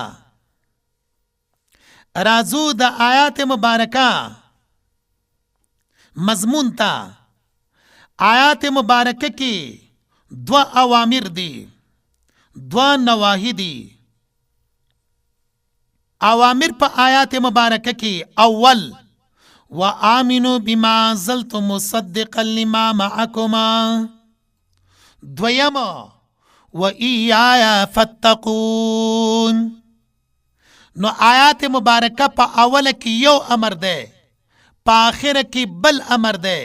S1: راځو د آیات مبارکه مضمون ته. آیات مبارکه کې دو اوامر دي، دو نواهی دي. اوامر په آیات مبارکه کې اول و آمنوا بما انزلت مصدقا لما معكما، دویم و ایایا فتقون. نو آیات مبارکه په اوله کې یو امر ده، په آخره کې بل امر ده.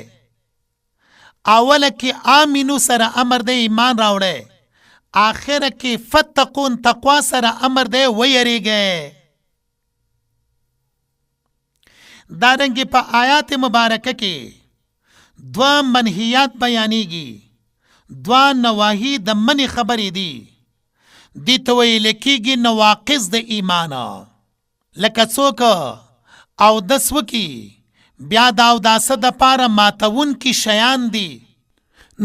S1: اوله کې آمنو سره امر ده ایمان راوړئ، آخره کې فتقون تقوا سره امر ده ویریږئ. دارنګه په آیات مبارکه کې دو منهیات بیانېږي، دو نواهی د منی خبرې دي. دې ته ویل کېږي نواقض د ایمان. لکه څوک اودس وکړي بیا د اوداسه دپاره ماتونکي شیان دي،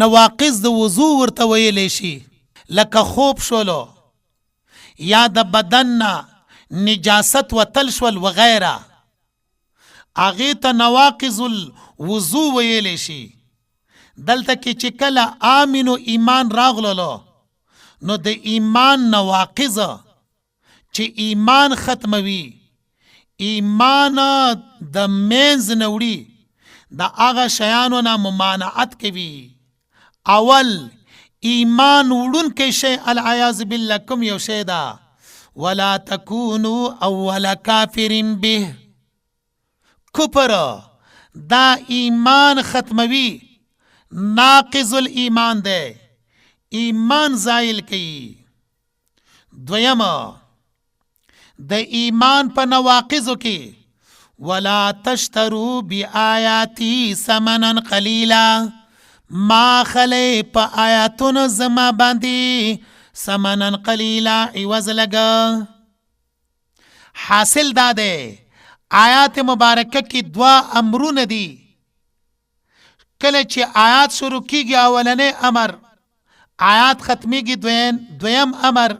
S1: نواقض د وضو ورته ویلی شي. لکه خوب شولو یا د بدن نه نجاست وتل شول وغیره، هغې ته نواقض الوضو ویلی شي. دلته کې چې کله آمنو ایمان راغللو نو د ایمان نواقض چې ایمان ختموي، ایمان د منځ نه وړي د هغه شیانو نه ممانعت کوي. اول ایمان وړونکی شی العیاذ بالله کوم یو شی ده؟ ولا تکونو اول کافر به. کفر دا ایمان ختموي، ناقض الایمان ده، ایمان زائل کوي. دویم د ایمان په نواقضو کې ولا تشترو بآیاتی ثمنا قلیلا، ما خلی په آیاتونو زما باندې ثمنا قلیلا عوض لگا. حاصل دا ده آیات مبارکه کې دوا امرونه دي. کله چې آیات شروع کیږي اولنې امر، آیات ختمیږي دویم امر.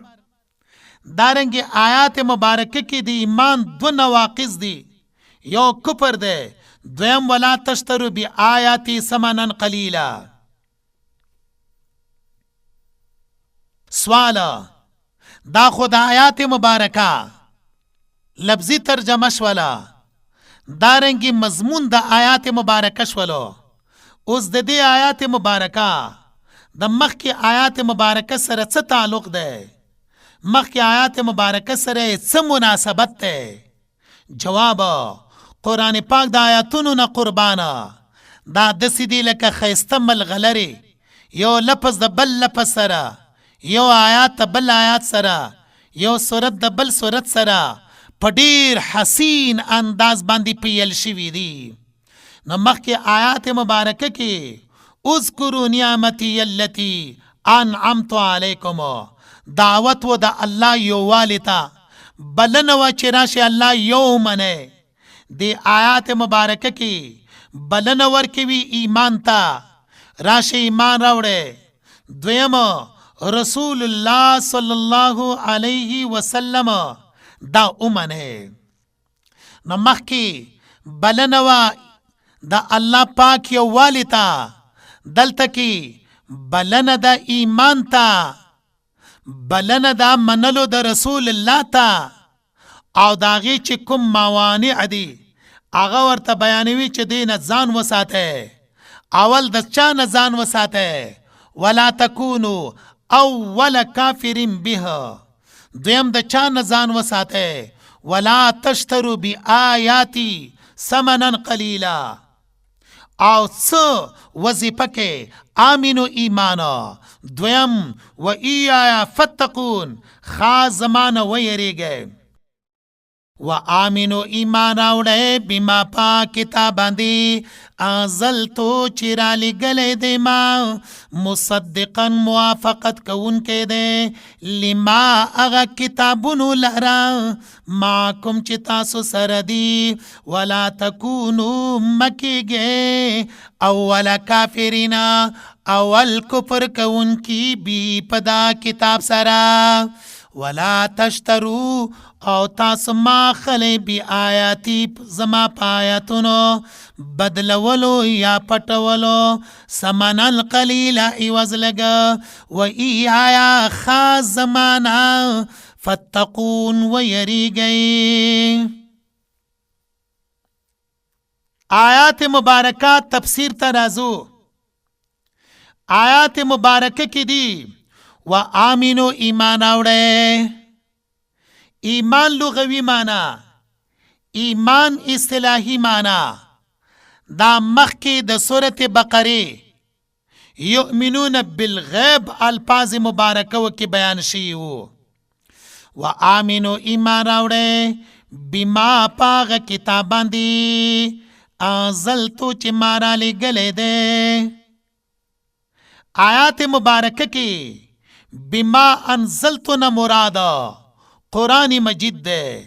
S1: دارنګه آیات مبارکه کې د ایمان دو نواقض دي، یو کفر ده، دویم ولا تشترو بی آیاتی ثمنا قلیلا. سوال دا خود آیات مبارکه لفظی ترجمه شولا، دارنګه مضمون د آیات مبارکه شولو. اوس د دې آیات مبارکه د مخکې آیات مبارکه سره څه تعلق ده؟ مخکې آیات مبارکه سره څه مناسبت ده؟ جواب قرآن پاک د آیاتونو نه قربانه دا داسې دی لکه ښایسته ملغلرې، یو لفظ د بل لفظ سره، یو آیات د بل آیات سره، یو صورت د بل صورت سره په ډیر حسین انداز باندې پیل شوي دي. نو مخکې آیات مبارکه کې اذکروا نعمتی التي انعمت علیکم، دعوت و د الله یووالي ته، بلنه و چې راشي الله یو منه. دی آیات مبارکه کې بلنه ورکوي ایمان ته، راشي ایمان راوړی. دویم رسول الله صلی الله علیه وسلم دا اومنه. نو مخکې بلنه و د الله پاک یووالي ته، دلته کې بلنه د ایمان ته، بلنه د منلو د رسول الله ته. او د هغې چې کوم موانع دي هغه ورته بیانوي چې دې نه ځان وساته. اول د چا نه ځان وساته؟ ولا تکونو اول کافر به. دویم د چا نه ځان وساته؟ ولا تشترو بآیاتی ثمنا قلیلا. او څه وظیفه کې آمینو ایمانا. دویم و ایایا فتقون، خاص زمانه ویریږئ. و آمینو ایمان راوړئ بما پا کتاب باندې انزلتو چې رالیږلی دی ما، مصدقا موافقت کوونکی دی لما هغه کتابونو لره معکم چې تاسو سره دي. ولا تکونو مکیږئ اول کافرینا، اول کفر کوونکی بی پدا کتاب سره. ولا تشترو او تاسو ما خلی بی آیاتی زما پا آیاتونو بدلولو یا پټولو ثمنا قلیلا عوض لگا. و ای آیا خاص زمانا فتقون و یریږئ. آیات مبارکات تفسیر ترازو. آیات مبارکه کی دی و آمینو ایمان راوړئ. ایمان لغوی معنی، ایمان اصطلاحی معنی دا مخکې د سورت بقره یؤمنون بالغیب الفاظ مبارکه وکي بیان شوي وو. و آمینو ایمان راوړئ بما پاغه کتاب باندې انزلتو چې ما رالیږلی دی. آیات مبارکه کې بما انزلتو نه مراده قرآن مجید ده.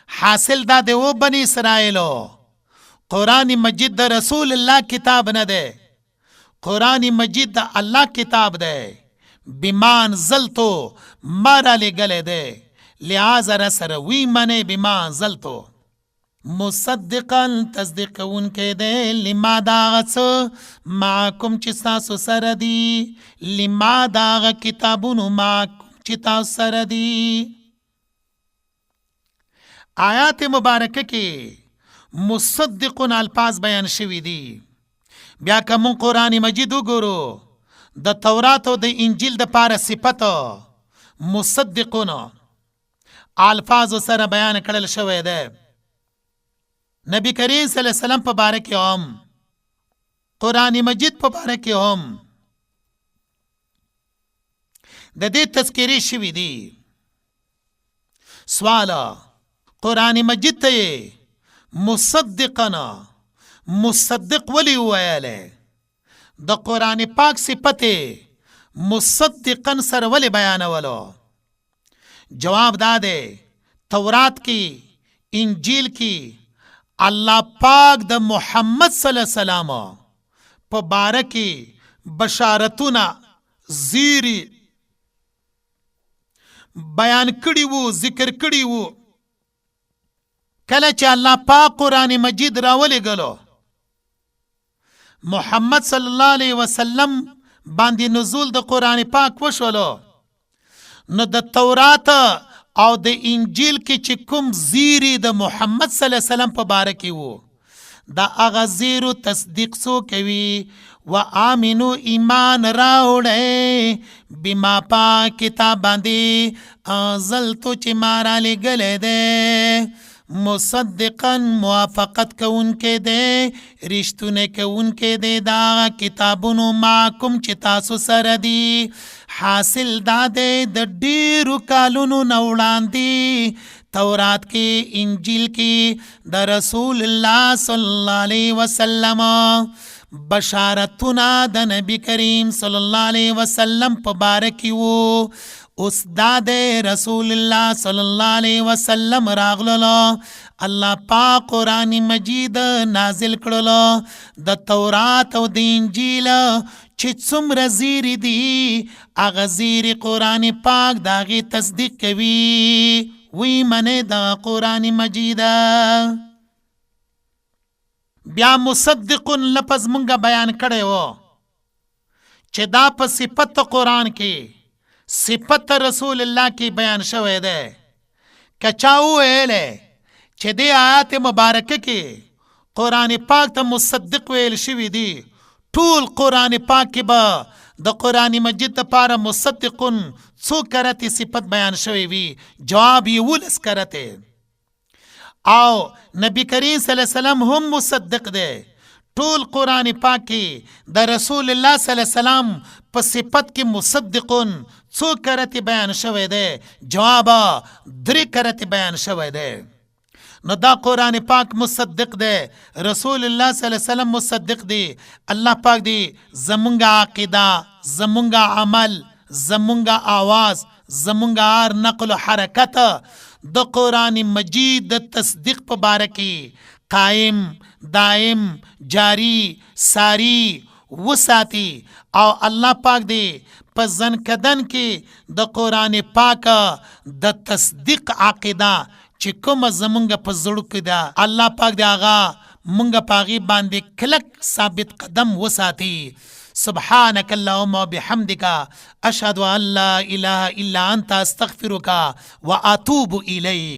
S1: حاصل دا ده و بنی اسرائیلو، قرآن مجید ده رسول الله کتاب نه ده، قرآن مجید ده الله کتاب ده. بما انزلتو ما را لگله ده، لہذا رسر وی منه بما انزلتو. مصدقا تصدیق کون که ده لما داغس معکم چی ساسو سر دی، لما داغ کتابونو معکم چی تاسو سر دی. آیات مبارکه کې مصدقون الفاظ بیان شوي دي. بیا که مون قرآن مجید وګورو د تورات او د انجیل د پاره صفت مصدقون الفاظ سره بیان کړل شوی ده. نبی کریم صلی الله علیه وسلم په باره کې هم قرآن مجید په باره کې هم د دې تذکرې شوي دي. سوال قرآن مجید ته مصدقنا مصدق ولی ویلی؟ د قرآن پاک صفت مصدقن سره ولی بیانولو؟ جواب داده تورات کی انجیل کی اللہ پاک د محمد صلی اللہ علیہ وسلم په باره کې بشارتونه زیری بیان کړي وو، ذکر کړي وو. کله چې الله پاک قرآن مجید راولېږلو محمد صلی الله علیه وسلم باندې نزول د قرآن پاک وشولو، نو د تورات او د انجیل کې چې کوم زیری د محمد صلی الله علیه وسلم په باره کې وو، دا هغه زیرو تصدیق سو کوي. و آمینو ایمان راوړی بما پاک کتاب باندې انزلتو چې ما را لېږلی دی، مصدقا موافقت کوونکی دی، رښتونی کوونکی دی دا کتابونو معکم چې تاسو سره دي. حاصل دا دی د ډیرو کالونو نه وړاندې تورات کې انجیل کې د رسول الله صلی الله علیه وسلم بشارتونه د نبی کریم صلی الله علیه وسلم په باره کې وو. اوس دا د رسول الله صلی الله علیه وسلم راغللو، الله پاک قرآن مجید نازل کړلو. د تورات او د انجیل چې څومره زیری دي هغه زیری قرآن پاک د هغې تصدیق کوي. وی منې د قرآن مجید. بیا مصدقون لفظ مونږه بیان کړی وو چې دا په صفت قرآن کې صفت رسول الله کې بیان شوی دی. که چا وویلی چې دې آیات مبارکه کې قرآن پاک ته مصدق ویل شوي دي، ټول قرآن پاک کې به د قرآن مجید دپاره مصدقون څو کرتې صفت بیان شوی وي؟ جواب یې 19 کرتې. او نبی کریم صلی الله علیه وسلم هم مصدق دی. ټول قرآن پاک کې د رسول الله صلی الله علیه وسلم په صفت کې مصدقون څو کرتې بیان شوی دی؟ جواب 3 کرتې بیان شوی دی. نو دا قرآن پاک مصدق دی، رسول الله صلی الله علیه وسلم مصدق دی. الله پاک دی زمونږه عقیده، زمونږه عمل، زمونږه آواز، زمونږه هر نقل و حرکت د قرآن مجید د تصدیق په باره کې قائم دائم جاری ساری وساتي. او الله پاک دی په زنکدن کې د قرآن پاک د تصدیق عقیده چې کومه زمونږ په زړه کې ده، الله پاک دی هغه مونږ په هغې باندې کلک ثابت قدم وساتي. سبحانك اللهم وبحمدك أشهد أن لا إله إلا أنت أستغفرك وأتوب إليك.